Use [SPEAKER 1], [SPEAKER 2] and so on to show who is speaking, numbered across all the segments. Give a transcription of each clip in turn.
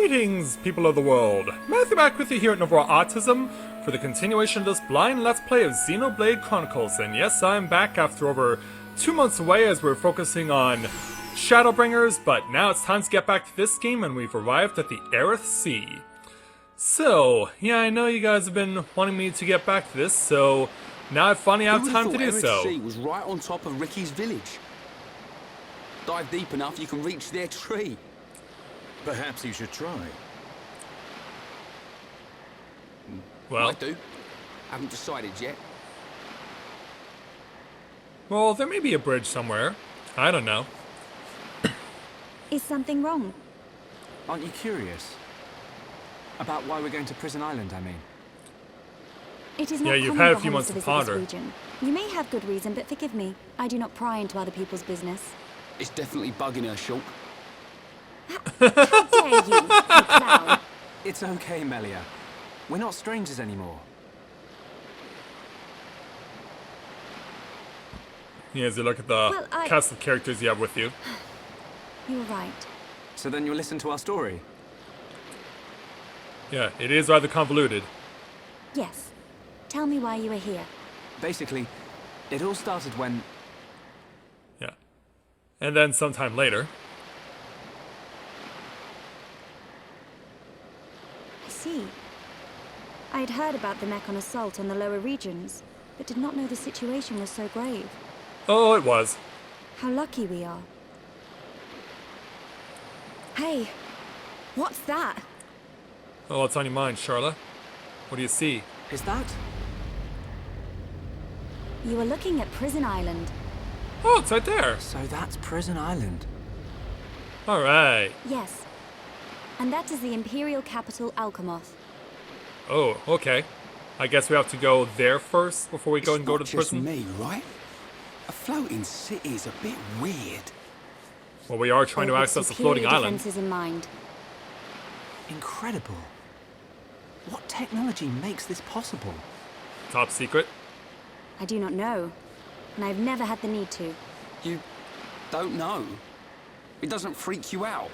[SPEAKER 1] Greetings, people of the world! Matthew back with you here at Novara Autism for the continuation of this blind Let's Play of Xenoblade Chronicles. And yes, I'm back after over 2 months away as we're focusing on Shadowbringers, but now it's time to get back to this game and we've arrived at the Aerith Sea. So, yeah, I know you guys have been wanting me to get back to this, so now I finally have time to do so.
[SPEAKER 2] Aerith Sea was right on top of Ricky's village. Dive deep enough, you can reach their tree.
[SPEAKER 3] Perhaps you should try.
[SPEAKER 1] Well,
[SPEAKER 2] I do. Haven't decided yet.
[SPEAKER 1] well, there may be a bridge somewhere. I don't know.
[SPEAKER 4] Is something wrong?
[SPEAKER 5] Aren't you curious? About why we're going to Prison Island, I mean.
[SPEAKER 4] It is not
[SPEAKER 1] Yeah, you've
[SPEAKER 4] common
[SPEAKER 1] had a
[SPEAKER 4] for
[SPEAKER 1] few
[SPEAKER 4] Holmes
[SPEAKER 1] months
[SPEAKER 4] to
[SPEAKER 1] to
[SPEAKER 4] visit this
[SPEAKER 1] ponder.
[SPEAKER 4] region. You may have good reason, but forgive me. I do not pry into other people's business.
[SPEAKER 2] It's definitely bugging her, Shulk.
[SPEAKER 4] How dare you, you clown!
[SPEAKER 5] It's okay, Melia. We're not strangers anymore.
[SPEAKER 1] Yeah, as you look at the
[SPEAKER 4] Well,
[SPEAKER 1] cast of characters you have with you.
[SPEAKER 4] You were right.
[SPEAKER 5] So then you'll listen to our story?
[SPEAKER 1] Yeah, it is rather convoluted.
[SPEAKER 4] Yes. Tell me why you are here.
[SPEAKER 5] Basically, it all started when...
[SPEAKER 1] Yeah. And then sometime later.
[SPEAKER 4] I see. I had heard about the Mechon assault on the lower regions, but did not know the situation was so grave.
[SPEAKER 1] Oh, it was.
[SPEAKER 4] How lucky we are. Hey, what's that?
[SPEAKER 1] Oh, what's on your mind, Charlotte? What do you see?
[SPEAKER 5] Is that?
[SPEAKER 4] You are looking at Prison Island.
[SPEAKER 1] Oh, it's right there.
[SPEAKER 5] So that's Prison Island.
[SPEAKER 1] Alright.
[SPEAKER 4] Yes. And that is the Imperial capital, Alchemoth.
[SPEAKER 1] Oh, okay. I guess we have to go there first before we go
[SPEAKER 2] It's
[SPEAKER 1] and go
[SPEAKER 2] not
[SPEAKER 1] to the
[SPEAKER 2] just
[SPEAKER 1] prison?
[SPEAKER 2] me, right? A floating city is a bit weird.
[SPEAKER 1] Well, we are trying to
[SPEAKER 4] With
[SPEAKER 1] access the floating
[SPEAKER 4] superior
[SPEAKER 1] island.
[SPEAKER 4] defenses in mind.
[SPEAKER 5] Incredible. What technology makes this possible?
[SPEAKER 1] Top secret.
[SPEAKER 4] I do not know, and I've never had the need to.
[SPEAKER 2] You don't know? It doesn't freak you out?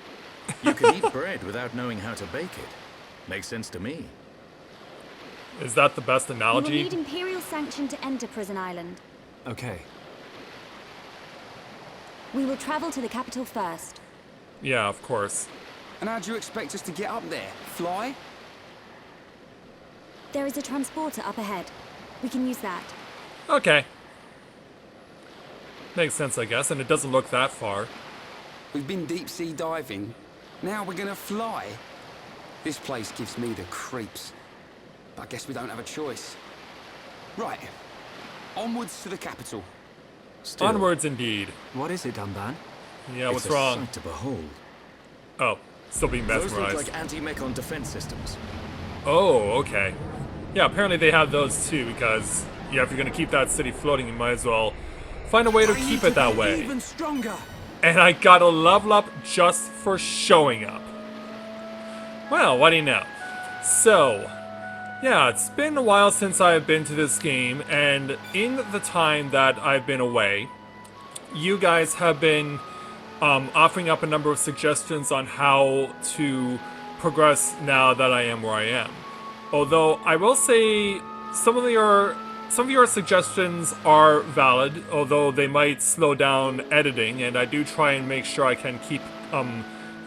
[SPEAKER 3] You can eat bread without knowing how to bake it. Makes sense to me.
[SPEAKER 1] Is that the best
[SPEAKER 4] You will
[SPEAKER 1] analogy?
[SPEAKER 4] need Imperial sanction to enter Prison Island.
[SPEAKER 5] Okay.
[SPEAKER 4] We will travel to the capital first.
[SPEAKER 1] Yeah, of course.
[SPEAKER 2] And how do you expect us to get up there? Fly?
[SPEAKER 4] There is a transporter up ahead. We can use that.
[SPEAKER 1] Okay. Makes sense, I guess, and it doesn't look that far.
[SPEAKER 2] We've been deep sea diving. Now we're gonna fly? This place gives me the creeps. But I guess we don't have a choice. Right. Onwards to the capital.
[SPEAKER 3] Still,
[SPEAKER 1] Onwards, indeed.
[SPEAKER 5] What is it, Dunban?
[SPEAKER 1] Yeah,
[SPEAKER 3] it's
[SPEAKER 1] what's
[SPEAKER 3] a
[SPEAKER 1] wrong?
[SPEAKER 3] sight to behold.
[SPEAKER 1] Oh, still being
[SPEAKER 3] Those look
[SPEAKER 1] mesmerized.
[SPEAKER 3] like anti-mechon defense systems.
[SPEAKER 1] Oh, okay. Yeah, apparently they have those too, because, yeah, if you're gonna keep that city floating, you might as well find a way to
[SPEAKER 2] I
[SPEAKER 1] keep
[SPEAKER 2] need
[SPEAKER 1] it
[SPEAKER 2] to
[SPEAKER 1] that
[SPEAKER 2] be
[SPEAKER 1] way.
[SPEAKER 2] Even stronger.
[SPEAKER 1] And I got a level up just for showing up. Well, what do you know? So, yeah, it's been a while since I've been to this game, and in the time that I've been away, you guys have been offering up a number of suggestions on how to progress now that I am where I am. Although I will say some of your suggestions are valid, although they might slow down editing, and I do try and make sure I can keep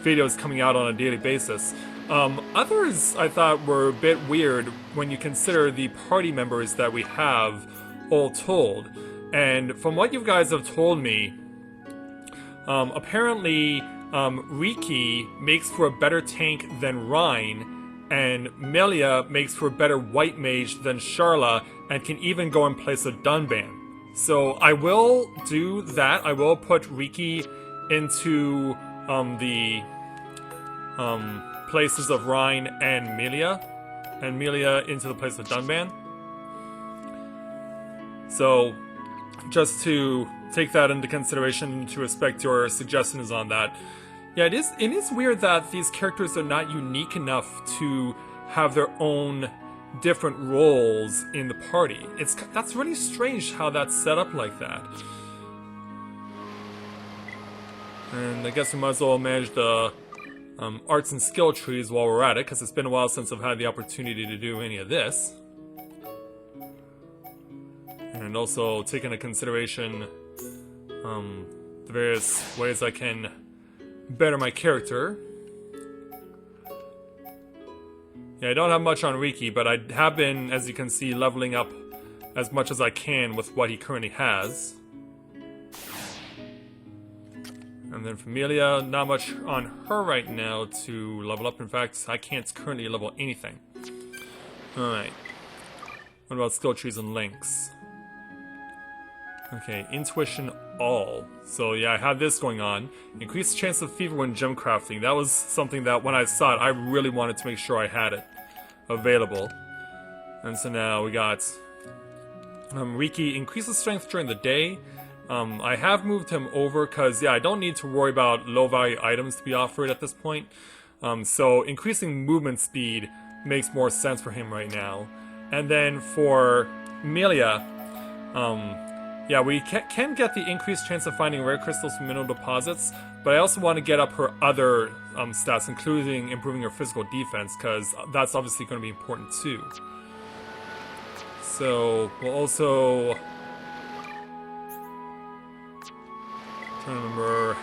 [SPEAKER 1] videos coming out on a daily basis. Others I thought were a bit weird when you consider the party members that we have all told. And from what you guys have told me, apparently Riki makes for a better tank than Rhine, and Melia makes for a better white mage than Sharla, and can even go in place of Dunban. So I will do that. I will put Riki into the places of Rhine and Melia into the place of Dunban. So just to take that into consideration, to respect your suggestions on that. Yeah, it is weird that these characters are not unique enough to have their own different roles in the party. That's really strange how that's set up like that. And I guess we might as well manage the arts and skill trees while we're at it, because it's been a while since I've had the opportunity to do any of this. And also take into consideration the various ways I can better my character. Yeah, I don't have much on Riki, but I have been, as you can see, leveling up as much as I can with what he currently has. And then Familia, not much on her right now to level up. In fact, I can't currently level anything. Alright. What about skill trees and links? Okay, intuition all. So yeah, I have this going on. Increased chance of fever when gem crafting. That was something that when I saw it, I really wanted to make sure I had it available. And so now we got Riki increases strength during the day. I have moved him over because, yeah, I don't need to worry about low-value items to be offered at this point. So increasing movement speed makes more sense for him right now. And then for Amelia, yeah, we can get the increased chance of finding rare crystals from mineral deposits, but I also want to get up her other stats, including improving her physical defense, because that's obviously going to be important too. So we'll also... trying to remember...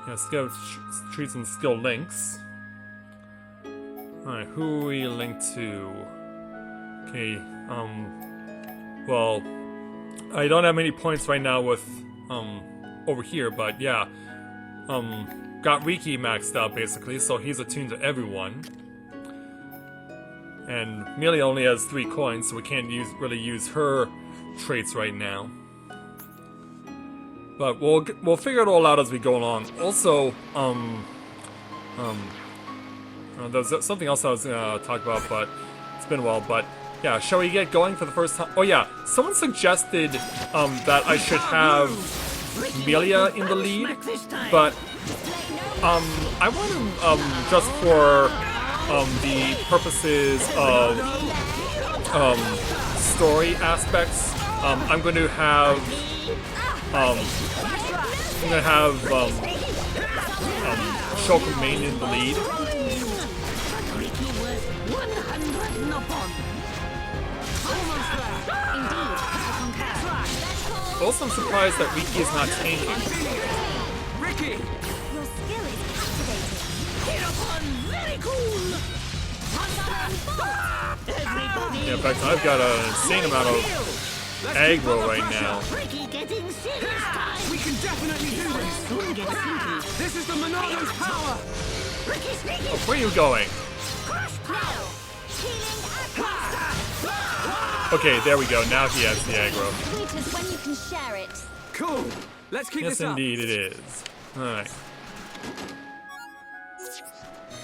[SPEAKER 1] yeah, skill treats and skill links. Alright, who are we linked to? Okay, well, I don't have many points right now with, over here, but yeah. Got Riki maxed out, basically, so he's attuned to everyone. And Amelia only has 3 coins, so we can't really use her traits right now. But we'll figure it all out as we go along. Also, there's something else I was gonna talk about, but it's been a while, but yeah, shall we get going for the first time? Oh yeah, someone suggested that I should have Amelia in the lead, but I want to just for the purposes of story aspects, I'm going to have Shulk remain in the lead. Also, I'm surprised that Riki is not tanking.
[SPEAKER 2] Riki!
[SPEAKER 4] Your skill is activated.
[SPEAKER 6] Very cool.
[SPEAKER 1] Yeah, in fact, I've got an insane amount of aggro right now.
[SPEAKER 2] We can definitely do this! This is the Monado's power!
[SPEAKER 1] Oh, where are you going? Okay, there we go. Now he has the aggro.
[SPEAKER 4] Sweet is when you can share it.
[SPEAKER 2] Cool! Let's keep
[SPEAKER 1] Yes,
[SPEAKER 2] this up!
[SPEAKER 1] indeed it is. Alright.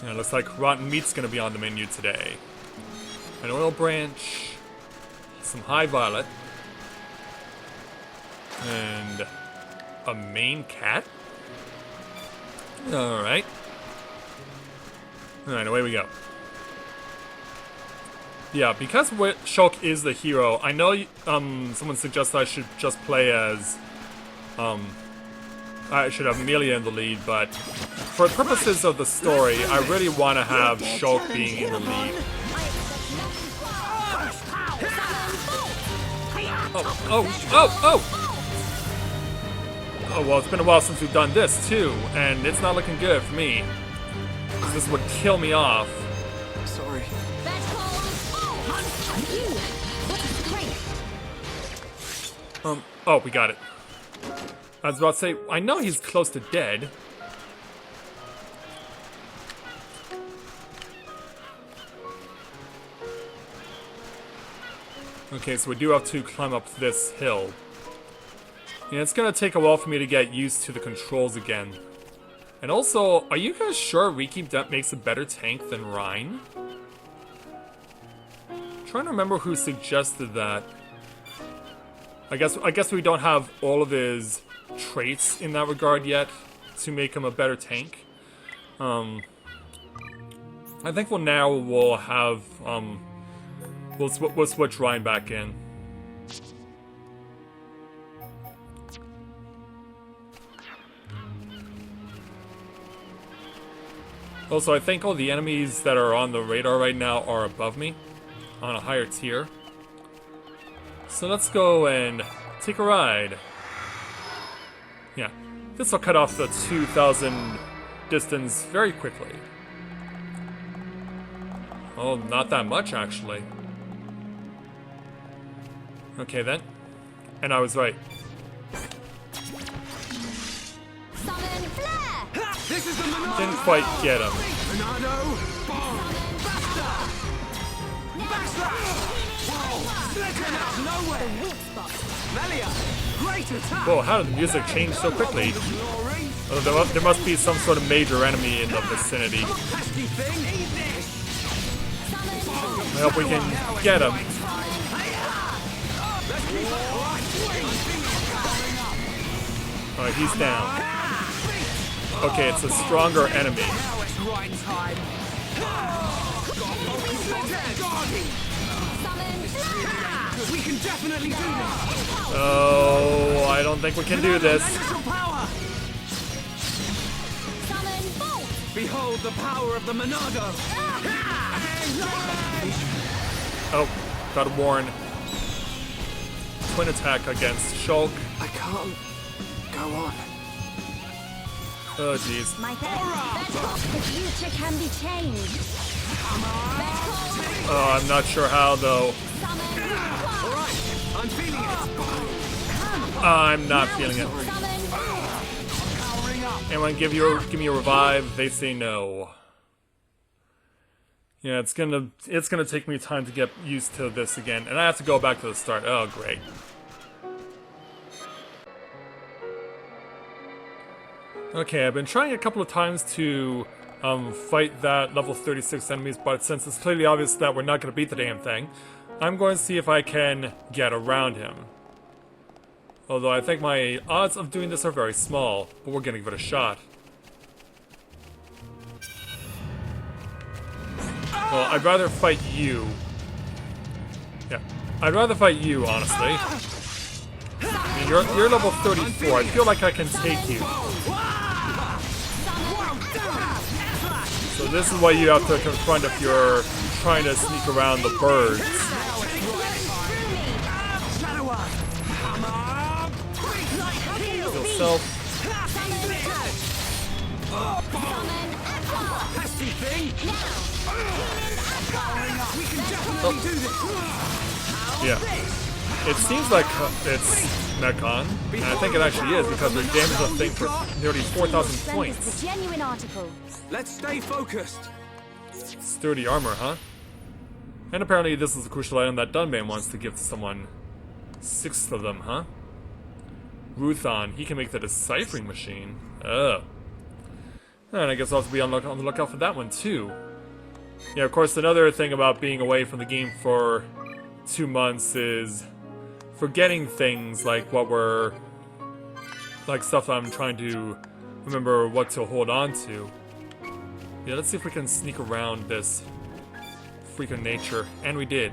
[SPEAKER 1] Yeah, looks like rotten meat's gonna be on the menu today. An oil branch, some high violet, and a main cat? Alright. Alright, away we go. Yeah, because Shulk is the hero, I know someone suggested I should just play as... I should have Amelia in the lead, but for purposes of the story, I really want to have Shulk being in the lead. Oh, well, it's been a while since we've done this, too, and it's not looking good for me. This would kill me off.
[SPEAKER 2] Sorry.
[SPEAKER 1] Oh, we got it. I was about to say, I know he's close to dead. Okay, so we do have to climb up this hill. Yeah, it's gonna take a while for me to get used to the controls again. And also, are you guys sure Riki makes a better tank than Rhine? I'm trying to remember who suggested that. I guess we don't have all of his traits in that regard yet to make him a better tank. I think we'll have we'll switch Ryan back in. Also, I think all the enemies that are on the radar right now are above me, on a higher tier. So let's go and take a ride. Yeah, this will cut off the 2,000 distance very quickly. Oh, not that much, actually. Okay, then. And I was right.
[SPEAKER 4] Summon flare!
[SPEAKER 2] This is the Monado!
[SPEAKER 1] Didn't quite get him.
[SPEAKER 2] Monado! Bomb! Basta! Backslash! Whoa! Sledgehammer out of nowhere! Melia! Great attack!
[SPEAKER 1] Whoa, how did the music change so quickly?
[SPEAKER 2] Glory!
[SPEAKER 1] Oh, there must be some sort of major enemy in the vicinity.
[SPEAKER 2] Pesky thing! Eat this!
[SPEAKER 1] I hope we can get him. Alright, he's down. Okay, it's a stronger enemy.
[SPEAKER 2] Now it's right time! We can definitely do this!
[SPEAKER 1] Oh, I don't think we can do this.
[SPEAKER 2] Lend us your power!
[SPEAKER 4] Summon bolt!
[SPEAKER 2] Behold the power of the Monado!
[SPEAKER 1] Oh, gotta warn. Twin attack against Shulk.
[SPEAKER 2] I can't go on.
[SPEAKER 1] Oh, jeez.
[SPEAKER 4] My the future can be changed.
[SPEAKER 1] Oh, I'm not sure how, though.
[SPEAKER 4] Summon
[SPEAKER 2] Alright, I'm feeling it.
[SPEAKER 1] I'm not feeling it.
[SPEAKER 2] Powering up.
[SPEAKER 1] Anyone give me a revive? They say no. Yeah, it's gonna take me time to get used to this again, and I have to go back to the start. Oh, great. Okay, I've been trying a couple of times to fight that level 36 enemies, but since it's clearly obvious that we're not going to beat the damn thing, I'm going to see if I can get around him. Although I think my odds of doing this are very small, but we're going to give it a shot. Well, I'd rather fight you. Yeah, I'd rather fight you, honestly. I mean, you're level 34. I feel like I can take you. So this is what you have to confront if you're trying to sneak around the birds. Heal self. Yeah. It seems like it's Mechon, and I think it actually is because they damaged the thing for nearly 4,000 points.
[SPEAKER 4] the genuine article.
[SPEAKER 2] Let's stay focused.
[SPEAKER 1] Sturdy armor, huh? And apparently this is a crucial item that Dunban wants to give to someone. 6 of them, huh? Ruthon, he can make the deciphering machine. Oh. And I guess I'll have to be on the lookout for that one too. Yeah, of course, another thing about being away from the game for 2 months is forgetting things like stuff I'm trying to remember what to hold on to. Yeah, let's see if we can sneak around this freak of nature. And we did.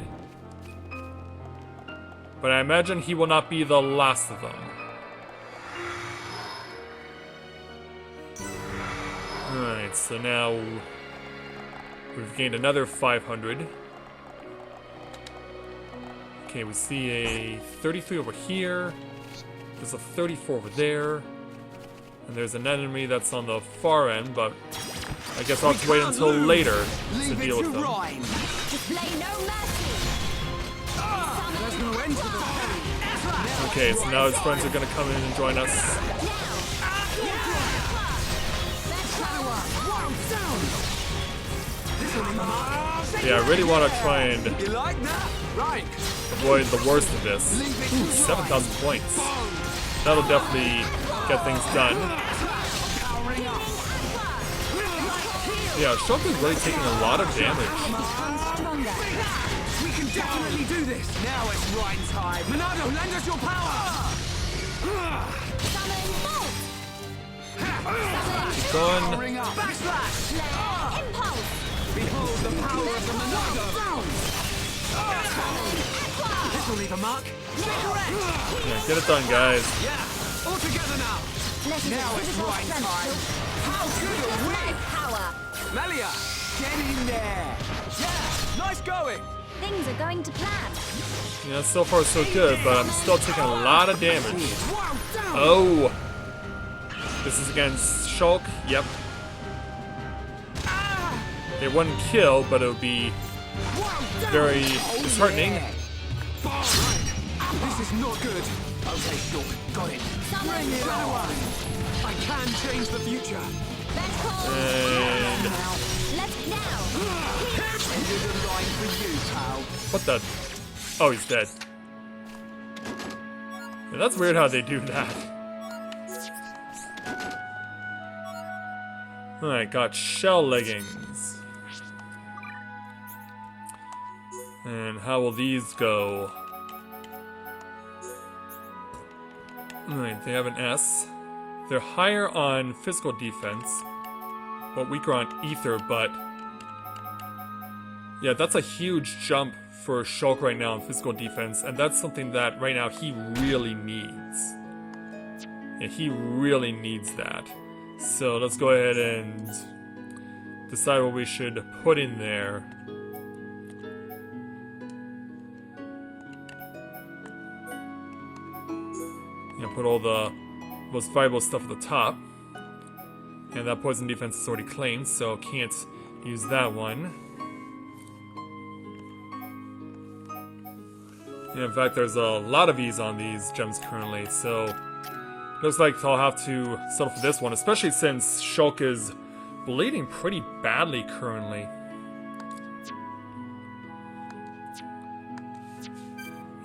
[SPEAKER 1] But I imagine he will not be the last of them. Alright, so now we've gained another 500. Okay, we see a 33 over here. There's a 34 over there. And there's an enemy that's on the far end, but I guess I'll have to wait until later to deal with them.
[SPEAKER 4] Display no mercy.
[SPEAKER 2] There's no end to the
[SPEAKER 1] Okay, so now his friends are gonna come in and join us. Yeah, I really want to try and
[SPEAKER 2] You like that? Right.
[SPEAKER 1] avoid the worst of this. Ooh, 7,000 points. That'll definitely get things done. Yeah, Shulk is really taking a lot of damage.
[SPEAKER 2] We can definitely do this. Now it's right time. Monado, lend us your power.
[SPEAKER 4] Summon bolt.
[SPEAKER 1] Keep going.
[SPEAKER 2] Powering up. Backslash.
[SPEAKER 4] Flare impulse.
[SPEAKER 2] Behold the power of the Monado. This will leave a mark.
[SPEAKER 1] Yeah, get it done, guys.
[SPEAKER 2] Yeah. All together now.
[SPEAKER 4] Let it
[SPEAKER 2] Now it's
[SPEAKER 4] physical
[SPEAKER 2] right
[SPEAKER 4] strength.
[SPEAKER 2] time. How good are we?
[SPEAKER 4] Power.
[SPEAKER 2] Melia, get in there.
[SPEAKER 5] Yeah, nice going.
[SPEAKER 4] Things are going to plan.
[SPEAKER 1] Yeah, so far so good, but I'm still taking a lot of damage. Oh! This is against Shulk. Yep. It wouldn't kill, but it would be very disheartening.
[SPEAKER 2] This is not good. Okay, Shulk, got it. Bring it on. I can change the future.
[SPEAKER 4] That's cold.
[SPEAKER 1] And
[SPEAKER 4] Let's now.
[SPEAKER 2] Ended the line for you, pal.
[SPEAKER 1] what the? Oh, he's dead. Yeah, that's weird how they do that. Alright, got shell leggings. And how will these go? Alright, they have an S. They're higher on physical defense, but weaker on ether, but yeah, that's a huge jump for Shulk right now in physical defense, and that's something that right now he really needs. Yeah, he really needs that. So let's go ahead and decide what we should put in there. Yeah, put all the most valuable stuff at the top. And that poison defense is already claimed, so can't use that one. And in fact, there's a lot of E's on these gems currently, so looks like I'll have to settle for this one, especially since Shulk is bleeding pretty badly currently.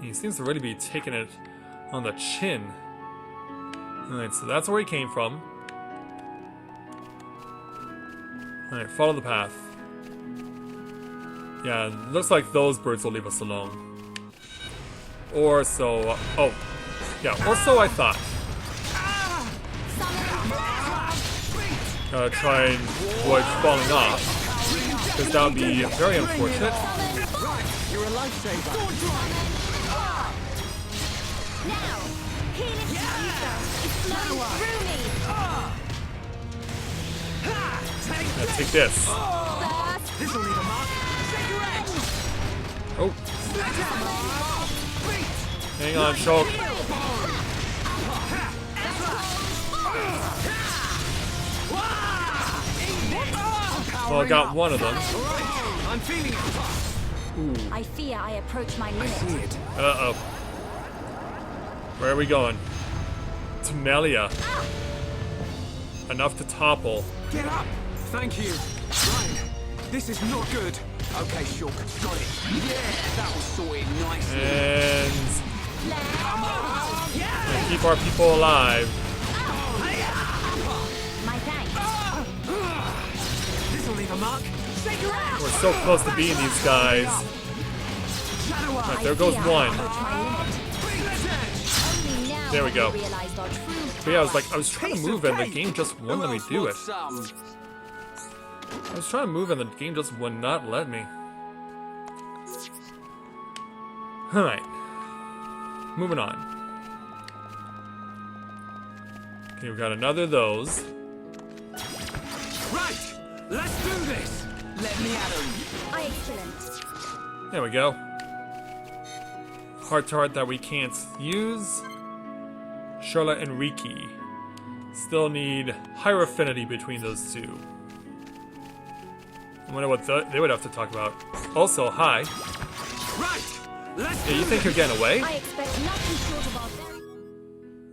[SPEAKER 1] He seems to really be taking it on the chin. Alright, so that's where he came from. Alright, follow the path. Yeah, looks like those birds will leave us alone. Or so... oh. Yeah, or so I thought. Try and avoid falling off, because that would be very unfortunate.
[SPEAKER 5] You're a lifesaver.
[SPEAKER 4] Now, healing ether is flowing through me.
[SPEAKER 1] Let's take this.
[SPEAKER 4] First,
[SPEAKER 5] This'll leave a mark. Cigarette.
[SPEAKER 1] Oh, hang on, Shulk. Well, I got one of them.
[SPEAKER 5] I'm feeling it.
[SPEAKER 4] I fear I approach my limit.
[SPEAKER 1] Uh-oh. Where are we going? To Melia. Enough to topple.
[SPEAKER 2] Get up. Thank you. Right. This is not good. Okay, Shulk, got it. Yeah, that was sorted nicely.
[SPEAKER 1] And
[SPEAKER 2] Come on.
[SPEAKER 1] keep our people alive.
[SPEAKER 4] My thanks.
[SPEAKER 5] This'll leave a mark. Cigarette.
[SPEAKER 1] We're so close to beating these guys. Right, there goes one. There we go. But yeah, I was trying to move and the game just wouldn't let me do it. I was trying to move and the game just would not let me. Alright. Moving on. Okay, we got another of those.
[SPEAKER 2] Right. Let's do this. Let me at him.
[SPEAKER 4] Excellent.
[SPEAKER 1] There we go. Heart to heart that we can't use. Charlotte and Riki. Still need higher affinity between those two. I wonder what they would have to talk about. Also, hi.
[SPEAKER 2] Right. Let's
[SPEAKER 1] Yeah, you think you're getting away?
[SPEAKER 4] I expect nothing short of our very...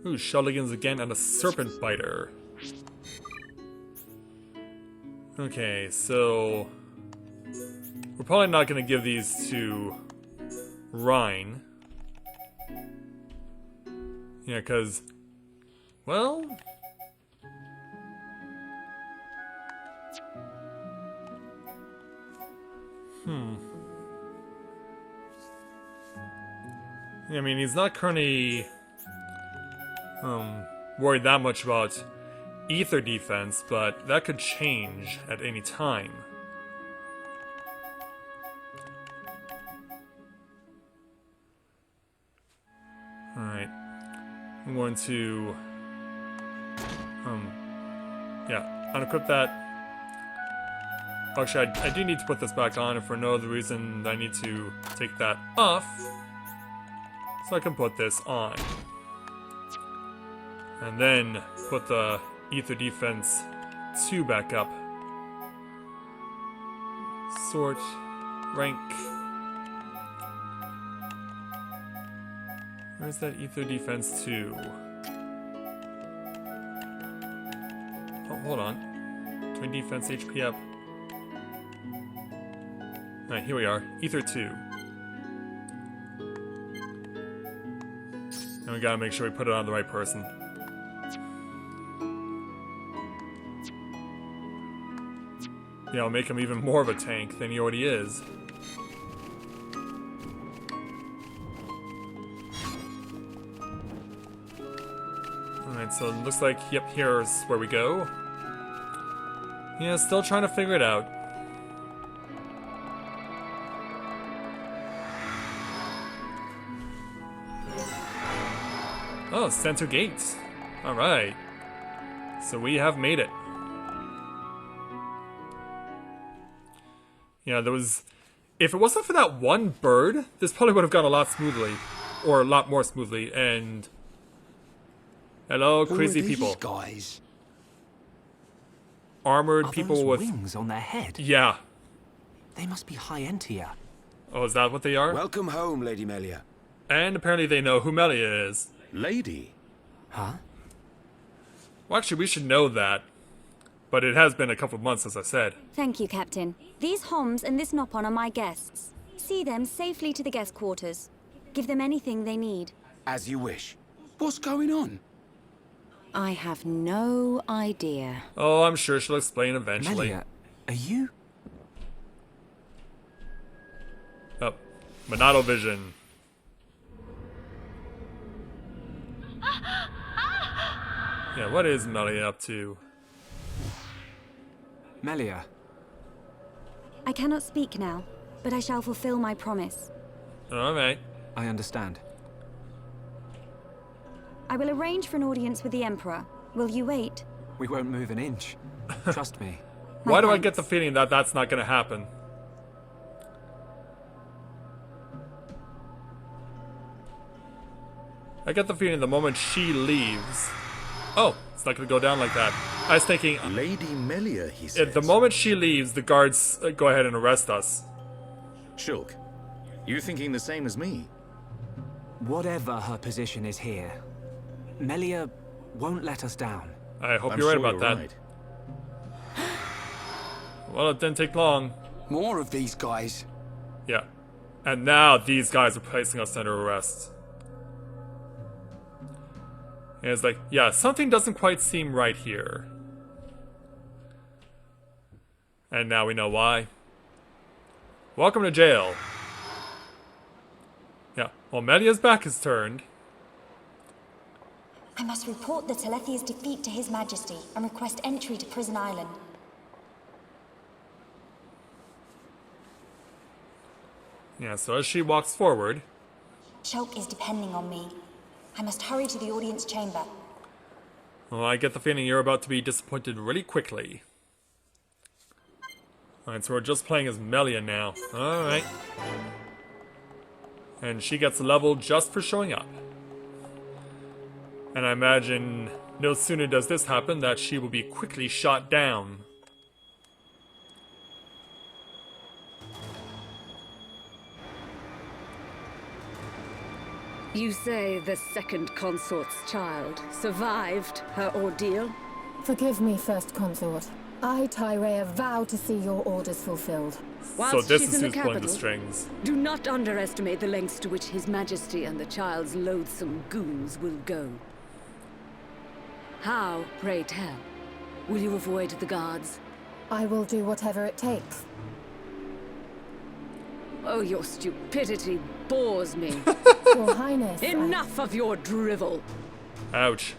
[SPEAKER 1] Ooh, Shulligans again and a serpent biter. Okay, so we're probably not gonna give these to Rhine. Yeah, cause well, I mean, he's not currently worried that much about ether defense, but that could change at any time. Alright. I'm going to yeah, unequip that. Actually, I do need to put this back on, and for no other reason, I need to take that off. So I can put this on. And then put the Ether Defense 2 back up. Sort. Rank. Where's that Ether Defense 2? Oh, hold on. Twin Defense HP up. Alright, here we are. Ether 2. And we gotta make sure we put it on the right person. Yeah, I'll make him even more of a tank than he already is. Alright, so it looks like, yep, here's where we go. Yeah, still trying to figure it out. Oh, center gates. Alright. So we have made it. Yeah, there was... If it wasn't for that one bird, this probably would have gone a lot smoothly. Or a lot more smoothly, and... Hello, crazy
[SPEAKER 2] Who are these
[SPEAKER 1] people.
[SPEAKER 2] guys?
[SPEAKER 1] Armored
[SPEAKER 5] Are
[SPEAKER 1] people
[SPEAKER 5] those
[SPEAKER 1] with...
[SPEAKER 5] wings on their head?
[SPEAKER 1] Yeah.
[SPEAKER 5] They must be high Entia.
[SPEAKER 1] Oh, is that what they are?
[SPEAKER 2] Welcome home, Lady Melia.
[SPEAKER 1] And apparently they know who Melia is.
[SPEAKER 3] Lady.
[SPEAKER 5] Huh?
[SPEAKER 1] Well, actually, we should know that. But it has been a couple of months, as I said.
[SPEAKER 4] Thank you, Captain. These Homs and this Nopon are my guests. See them safely to the guest quarters. Give them anything they need.
[SPEAKER 2] As you wish. What's going on?
[SPEAKER 4] I have no idea.
[SPEAKER 1] Oh, I'm sure she'll explain eventually.
[SPEAKER 5] Melia, are you?
[SPEAKER 1] Oh, Monado Vision. Yeah, what is Melia up to?
[SPEAKER 5] Melia,
[SPEAKER 4] I cannot speak now, but I shall fulfill my promise.
[SPEAKER 1] Alright.
[SPEAKER 5] I understand.
[SPEAKER 4] I will arrange for an audience with the Emperor. Will you wait?
[SPEAKER 5] We won't move an inch. Trust me.
[SPEAKER 1] Why do I
[SPEAKER 4] thanks.
[SPEAKER 1] get the feeling that that's not gonna happen? I get the feeling the moment she leaves... Oh, it's not gonna go down like that. I was thinking,
[SPEAKER 3] Lady Melia, he says.
[SPEAKER 1] the moment she leaves, the guards go ahead and arrest us.
[SPEAKER 3] Shulk, you thinking the same as me?
[SPEAKER 5] Whatever her position is here, Melia won't let us down.
[SPEAKER 1] I hope
[SPEAKER 3] I'm
[SPEAKER 1] you're right
[SPEAKER 3] sure
[SPEAKER 1] about that.
[SPEAKER 3] right.
[SPEAKER 1] Well, it didn't take long.
[SPEAKER 2] More of these guys.
[SPEAKER 1] Yeah. And now these guys are placing us under arrest. And it's like, yeah, something doesn't quite seem right here. And now we know why. Welcome to jail. Yeah, well, Melia's back is turned.
[SPEAKER 6] I must report the Telethia's defeat to His Majesty and request entry to Prison Island.
[SPEAKER 1] Yeah, so as she walks forward...
[SPEAKER 6] Shulk is depending on me. I must hurry to the audience chamber.
[SPEAKER 1] Well, I get the feeling you're about to be disappointed really quickly. Alright, so we're just playing as Melia now. Alright. And she gets leveled just for showing up. And I imagine no sooner does this happen that she will be quickly shot down.
[SPEAKER 7] You say the second consort's child survived her ordeal?
[SPEAKER 8] Forgive me, First Consort. I, Tyrea, vow to see your orders fulfilled.
[SPEAKER 1] So
[SPEAKER 7] Whilst
[SPEAKER 1] this
[SPEAKER 7] she's
[SPEAKER 1] is
[SPEAKER 7] in the
[SPEAKER 1] who's pulling the
[SPEAKER 7] capital,
[SPEAKER 1] strings.
[SPEAKER 7] do not underestimate the lengths to which His Majesty and the child's loathsome goons will go. How, pray tell, will you avoid the guards?
[SPEAKER 8] I will do whatever it takes.
[SPEAKER 7] Oh, your stupidity bores me.
[SPEAKER 8] Your Highness,
[SPEAKER 7] Enough of your drivel!
[SPEAKER 1] Ouch.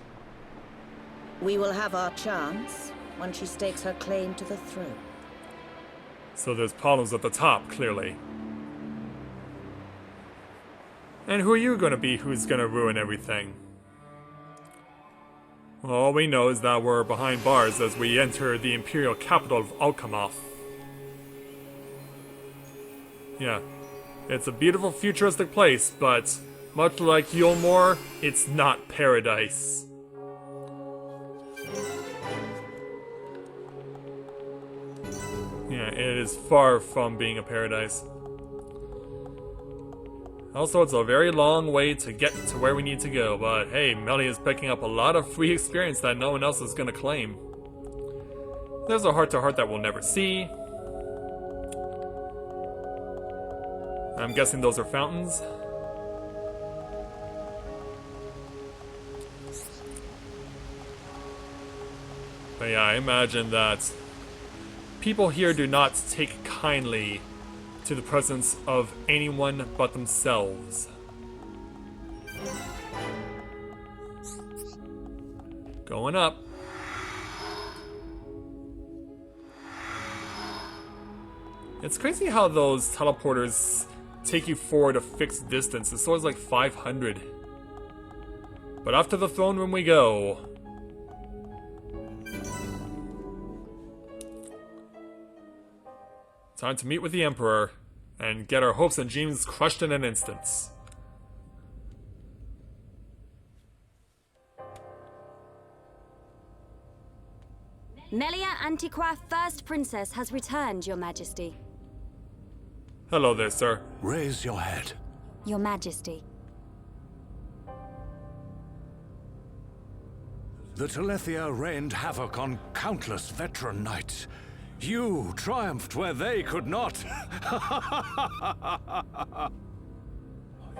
[SPEAKER 9] We will have our chance when she stakes her claim to the throne.
[SPEAKER 1] So there's problems at the top, clearly. And who are you gonna be who's gonna ruin everything? Well, all we know is that we're behind bars as we enter the imperial capital of Alchemath. Yeah. It's a beautiful futuristic place, but much like Yulmore, it's not paradise. Yeah, it is far from being a paradise. Also, it's a very long way to get to where we need to go, but hey, Melia is picking up a lot of free experience that no one else is gonna claim. There's a heart-to-heart that we'll never see. I'm guessing those are fountains. But yeah, I imagine that people here do not take kindly to the presence of anyone but themselves. Going up. It's crazy how those teleporters take you forward a fixed distance. It's always like 500. But off to the throne room we go. Time to meet with the Emperor and get our hopes and dreams crushed in an instant.
[SPEAKER 4] Melia Antiqua, First Princess, has returned, Your Majesty.
[SPEAKER 1] Hello there, sir.
[SPEAKER 10] Raise your head.
[SPEAKER 4] Your Majesty.
[SPEAKER 10] The Telethia rained havoc on countless veteran knights. You triumphed where they could not.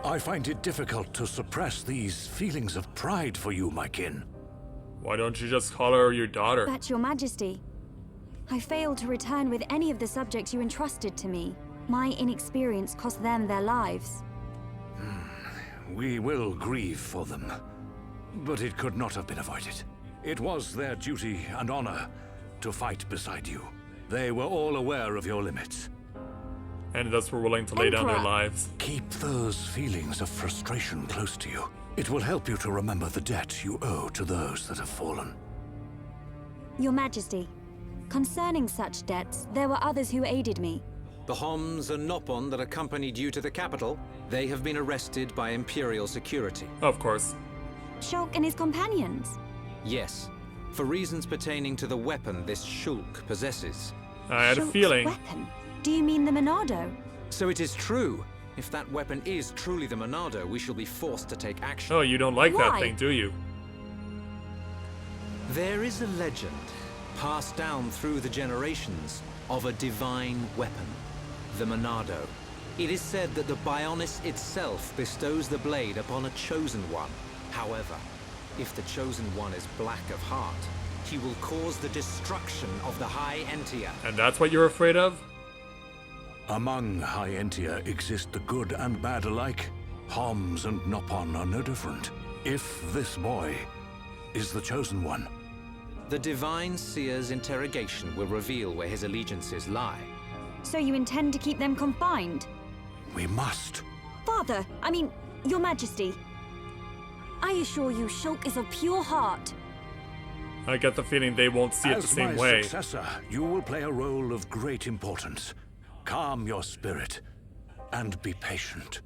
[SPEAKER 10] I find it difficult to suppress these feelings of pride for you, my kin.
[SPEAKER 1] Why don't you just call her your daughter?
[SPEAKER 4] But, Your Majesty, I failed to return with any of the subjects you entrusted to me. My inexperience cost them their lives.
[SPEAKER 10] We will grieve for them, but it could not have been avoided. It was their duty and honor to fight beside you. They were all aware of your limits.
[SPEAKER 1] And thus were willing to lay down their
[SPEAKER 4] Emperor.
[SPEAKER 1] lives.
[SPEAKER 10] Keep those feelings of frustration close to you. It will help you to remember the debt you owe to those that have fallen.
[SPEAKER 4] Your Majesty, concerning such debts, there were others who aided me.
[SPEAKER 11] The Homs and Nopon that accompanied you to the capital, they have been arrested by Imperial security.
[SPEAKER 1] Of course.
[SPEAKER 4] Shulk and his companions.
[SPEAKER 11] Yes, for reasons pertaining to the weapon this Shulk possesses.
[SPEAKER 1] I had a
[SPEAKER 4] Shulk's
[SPEAKER 1] feeling.
[SPEAKER 4] weapon? Do you mean the Monado?
[SPEAKER 11] So it is true. If that weapon is truly the Monado, we shall be forced to take action.
[SPEAKER 1] Oh, you don't like that
[SPEAKER 4] Why?
[SPEAKER 1] thing, do you?
[SPEAKER 11] There is a legend, passed down through the generations, of a divine weapon, the Monado. It is said that the Bionis itself bestows the blade upon a chosen one. However, if the chosen one is black of heart, he will cause the destruction of the High Entia.
[SPEAKER 1] And that's what you're afraid of?
[SPEAKER 10] Among High Entia exist the good and bad alike. Homs and Nopon are no different. If this boy is the chosen one,
[SPEAKER 11] The Divine Seer's interrogation will reveal where his allegiances lie.
[SPEAKER 4] So you intend to keep them confined?
[SPEAKER 10] we must.
[SPEAKER 4] Father, I mean, Your Majesty. I assure you, Shulk is of pure heart.
[SPEAKER 1] I get the feeling they won't see it the
[SPEAKER 10] As
[SPEAKER 1] same
[SPEAKER 10] my
[SPEAKER 1] way.
[SPEAKER 10] successor, you will play a role of great importance. Calm your spirit and be patient.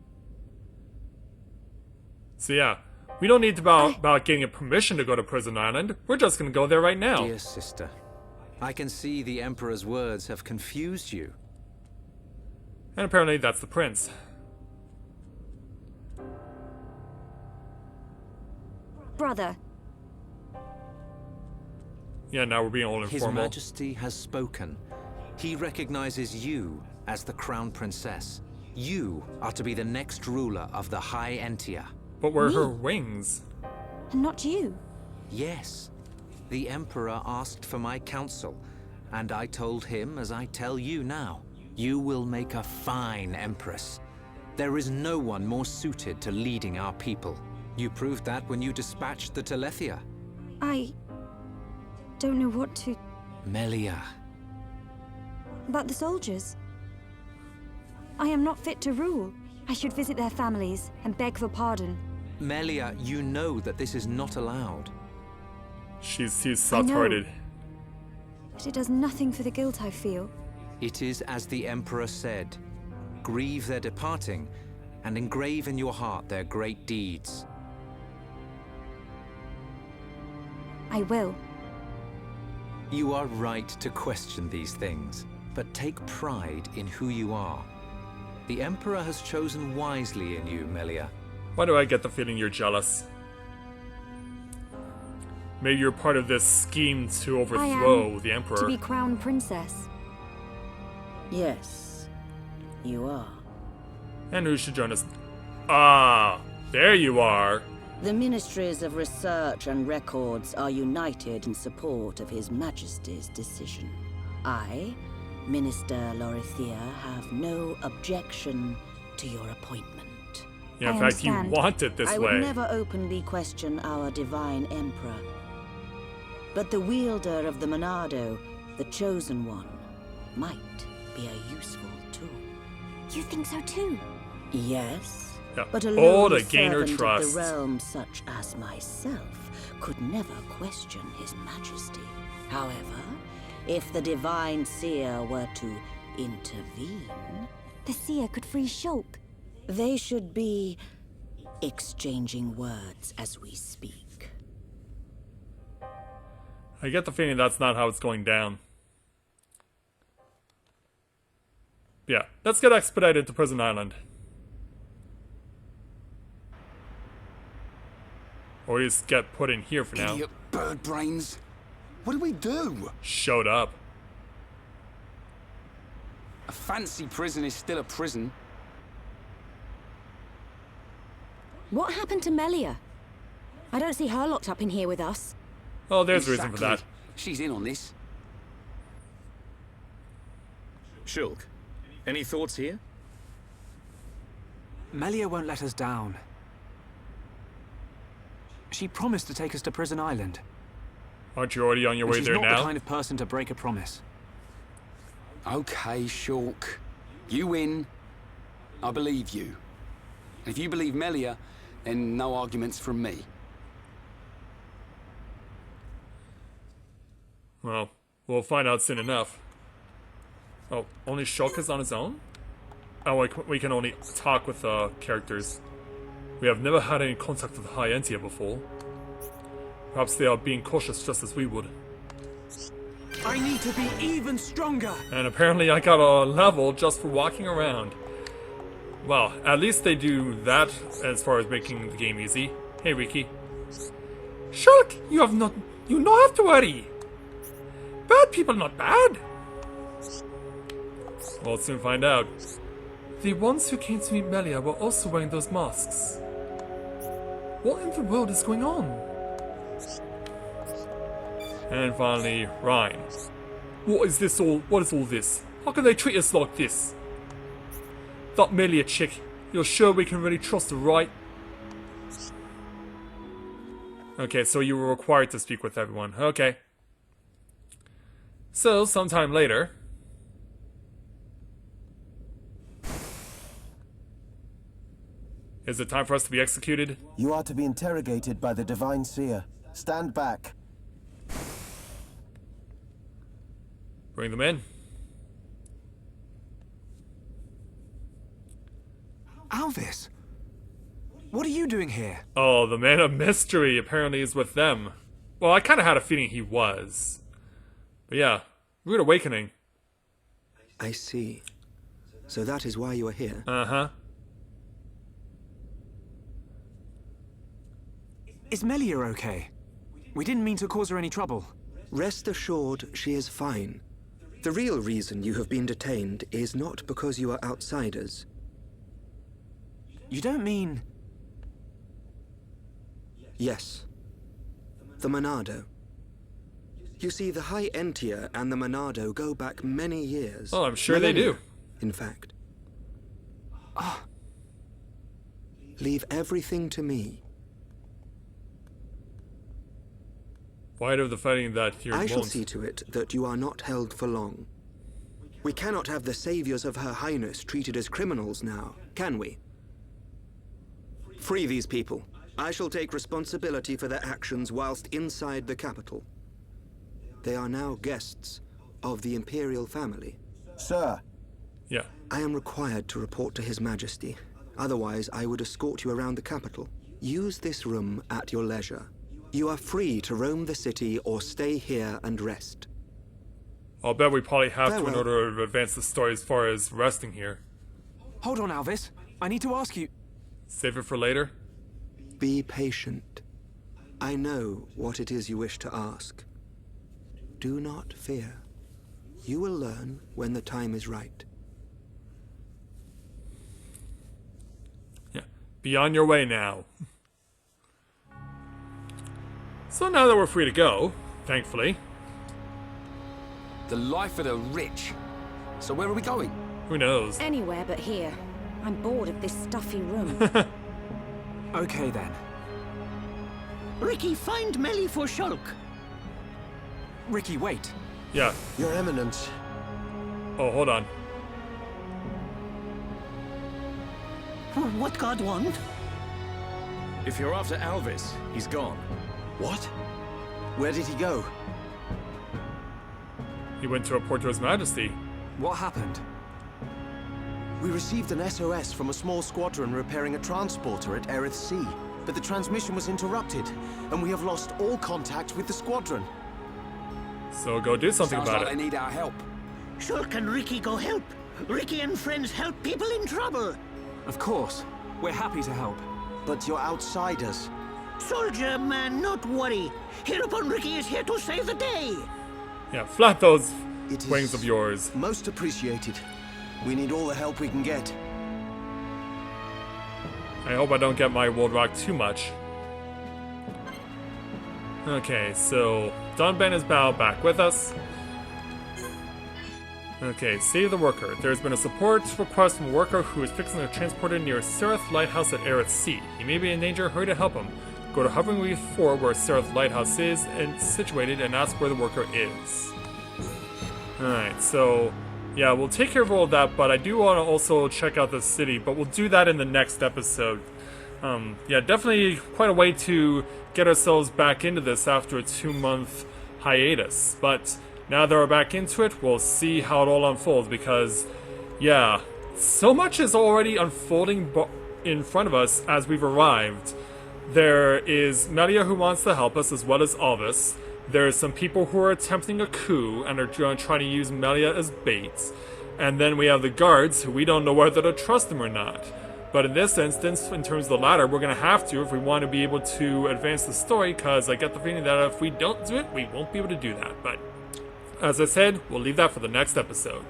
[SPEAKER 1] So yeah, we don't need to about getting a permission to go to Prison Island. We're just gonna go there right now.
[SPEAKER 11] Dear sister, I can see the Emperor's words have confused you.
[SPEAKER 1] And apparently that's the prince.
[SPEAKER 4] Brother,
[SPEAKER 1] Yeah, now we're being all
[SPEAKER 11] His
[SPEAKER 1] informal.
[SPEAKER 11] Majesty has spoken. He recognizes you as the Crown Princess. You are to be the next ruler of the High Entia.
[SPEAKER 1] But where are her
[SPEAKER 4] Me?
[SPEAKER 1] wings?
[SPEAKER 4] and not you.
[SPEAKER 11] Yes, the Emperor asked for my counsel, and I told him as I tell you now. You will make a fine Empress. There is no one more suited to leading our people. You proved that when you dispatched the Telethia.
[SPEAKER 4] I don't know what to...
[SPEAKER 11] Melia,
[SPEAKER 4] About the soldiers. I am not fit to rule. I should visit their families and beg for pardon.
[SPEAKER 11] Melia, you know that this is not allowed.
[SPEAKER 1] She's
[SPEAKER 4] I know.
[SPEAKER 1] soft-hearted.
[SPEAKER 4] But it does nothing for the guilt I feel.
[SPEAKER 11] It is as the Emperor said. grieve their departing, and engrave in your heart their great deeds.
[SPEAKER 4] I will.
[SPEAKER 11] You are right to question these things, but take pride in who you are. The Emperor has chosen wisely in you, Melia.
[SPEAKER 1] Why do I get the feeling you're jealous? Maybe you're part of this scheme to overthrow the Emperor.
[SPEAKER 4] To be crown princess.
[SPEAKER 9] Yes, you are.
[SPEAKER 1] And who should join us? Ah, there you are.
[SPEAKER 9] The Ministries of Research and Records are united in support of His Majesty's decision. I, Minister Lorithia, have no objection to your appointment.
[SPEAKER 1] Yeah, in fact, you want it this way.
[SPEAKER 9] I would never openly question our divine Emperor. But the wielder of the Monado, the Chosen One, might be a useful tool.
[SPEAKER 4] You think so too?
[SPEAKER 9] Yes,
[SPEAKER 1] yeah.
[SPEAKER 9] but a
[SPEAKER 1] all
[SPEAKER 9] lowly
[SPEAKER 1] to gain her
[SPEAKER 9] servant
[SPEAKER 1] trust.
[SPEAKER 9] of the realm such as myself could never question His Majesty. However, if the divine seer were to intervene...
[SPEAKER 4] The seer could free Shulk.
[SPEAKER 9] They should be exchanging words as we speak.
[SPEAKER 1] I get the feeling that's not how it's going down. Yeah, let's get expedited to Prison Island. Or just get put in here for now.
[SPEAKER 2] Idiot bird brains. What do we do?
[SPEAKER 1] Showed up.
[SPEAKER 2] A fancy prison is still a prison.
[SPEAKER 4] What happened to Melia? I don't see her locked up in here with us.
[SPEAKER 1] Oh, there's a reason for that.
[SPEAKER 2] She's in on this.
[SPEAKER 3] Shulk, any thoughts here?
[SPEAKER 5] Melia won't let us down. She promised to take us to Prison Island.
[SPEAKER 1] Aren't you already on your way there
[SPEAKER 5] now? She's not
[SPEAKER 1] now?
[SPEAKER 5] the kind of person to break a promise.
[SPEAKER 2] Okay, Shulk. You win. I believe you. If you believe Melia, then no arguments from me.
[SPEAKER 1] Well, we'll find out soon enough. Oh, only Shulk is on his own? Oh, we can only talk with characters. We have never had any contact with High Entia before. Perhaps they are being cautious just as we would.
[SPEAKER 5] I need to be even stronger!
[SPEAKER 1] And apparently I got a level just for walking around. Well, at least they do that as far as making the game easy. Hey, Riki. Shulk, you not have to worry. Bad people not bad. We'll soon find out. The ones who came to meet Melia were also wearing those masks. What in the world is going on? And finally, Ryan. What is all this? How can they treat us like this? That Melia chick, you're sure we can really trust her, right? Okay, so you were required to speak with everyone. Okay. So, sometime later... Is it time for us to be executed?
[SPEAKER 12] You are to be interrogated by the Divine Seer. Stand back.
[SPEAKER 1] Bring them in.
[SPEAKER 5] Alvis! What are you doing here?
[SPEAKER 1] Oh, the man of mystery apparently is with them. Well, I kind of had a feeling he was. But yeah, Rude Awakening.
[SPEAKER 13] I see. So that is why you are here?
[SPEAKER 1] Uh-huh.
[SPEAKER 5] Is Melia okay? We didn't mean to cause her any trouble.
[SPEAKER 13] Rest assured, she is fine. The real reason you have been detained is not because you are outsiders.
[SPEAKER 5] You don't mean...
[SPEAKER 13] Yes. The Monado. You see, the High Entia and the Monado go back many years.
[SPEAKER 1] Oh, I'm sure they do.
[SPEAKER 13] In fact. Leave everything to me.
[SPEAKER 1] Why do the fighting that here
[SPEAKER 13] I shall
[SPEAKER 1] won't?
[SPEAKER 13] see to it that you are not held for long. We cannot have the saviors of Her Highness treated as criminals now, can we? Free these people. I shall take responsibility for their actions whilst inside the capital. They are now guests of the imperial family.
[SPEAKER 12] Sir.
[SPEAKER 1] Yeah.
[SPEAKER 13] I am required to report to His Majesty. Otherwise, I would escort you around the capital. Use this room at your leisure. You are free to roam the city or stay here and rest.
[SPEAKER 1] I'll bet we probably have to in
[SPEAKER 13] Farewell.
[SPEAKER 1] order to advance the story as far as resting here.
[SPEAKER 5] Hold on, Alvis. I need to ask you.
[SPEAKER 1] Save it for later.
[SPEAKER 13] Be patient. I know what it is you wish to ask. Do not fear. You will learn when the time is right.
[SPEAKER 1] Yeah. Be on your way now. So now that we're free to go, thankfully.
[SPEAKER 2] The life of the rich. So where are we going?
[SPEAKER 1] Who knows?
[SPEAKER 4] Anywhere but here. I'm bored of this stuffy room.
[SPEAKER 5] Okay then.
[SPEAKER 14] Ricky, find Melly for Shulk.
[SPEAKER 5] Ricky, wait.
[SPEAKER 1] Yeah.
[SPEAKER 12] Your Eminence.
[SPEAKER 1] Oh, hold on.
[SPEAKER 14] What God want?
[SPEAKER 3] If you're after Alvis, he's gone.
[SPEAKER 12] What? Where did he go?
[SPEAKER 1] He went to report to His Majesty.
[SPEAKER 5] What happened?
[SPEAKER 12] We received an SOS from a small squadron repairing a transporter at Erith Sea, but the transmission was interrupted, and we have lost all contact with the squadron.
[SPEAKER 1] So go do something
[SPEAKER 2] Sounds
[SPEAKER 1] about
[SPEAKER 2] like
[SPEAKER 1] it.
[SPEAKER 2] they need our help.
[SPEAKER 14] Shulk and Ricky go help. Ricky and friends help people in trouble.
[SPEAKER 5] Of course. We're happy to help.
[SPEAKER 12] But you're outsiders.
[SPEAKER 14] Soldier man, not worry. Hereupon Ricky is here to save the day.
[SPEAKER 1] Yeah, flap those
[SPEAKER 12] It
[SPEAKER 1] wings
[SPEAKER 12] is
[SPEAKER 1] of yours.
[SPEAKER 12] Most appreciated. We need all the help we can get.
[SPEAKER 1] I hope I don't get my world rocked too much. Okay, so Dunban is Bao back with us. Okay, save the worker. There's been a support request from a worker who is fixing a transporter near Seraph Lighthouse at Erith Sea. He may be in danger, hurry to help him. Go to Hovering Reef 4 where Seraph Lighthouse is and situated and ask where the worker is. Alright, so yeah, we'll take care of all of that, but I do want to also check out the city, but we'll do that in the next episode. Yeah, definitely quite a way to get ourselves back into this after a 2-month hiatus, but now that we're back into it, we'll see how it all unfolds, because, yeah, so much is already unfolding in front of us as we've arrived. There is Melia who wants to help us, as well as Alvis. There's some people who are attempting a coup and are trying to use Melia as bait. And then we have the guards, who we don't know whether to trust them or not. But in this instance, in terms of the latter, we're going to have to if we want to be able to advance the story, because I get the feeling that if we don't do it, we won't be able to do that. But as I said, we'll leave that for the next episode.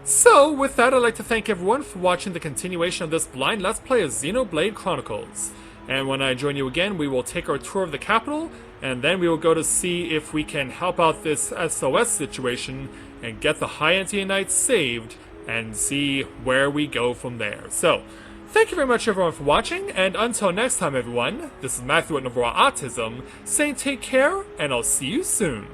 [SPEAKER 1] So, with that, I'd like to thank everyone for watching the continuation of this blind Let's Play of Xenoblade Chronicles. And when I join you again, we will take our tour of the capital, and then we will go to see if we can help out this SOS situation and get the High Antian Knights saved, and see where we go from there. So, thank you very much everyone for watching, and until next time everyone, this is Matthew at Navora Autism, saying take care, and I'll see you soon.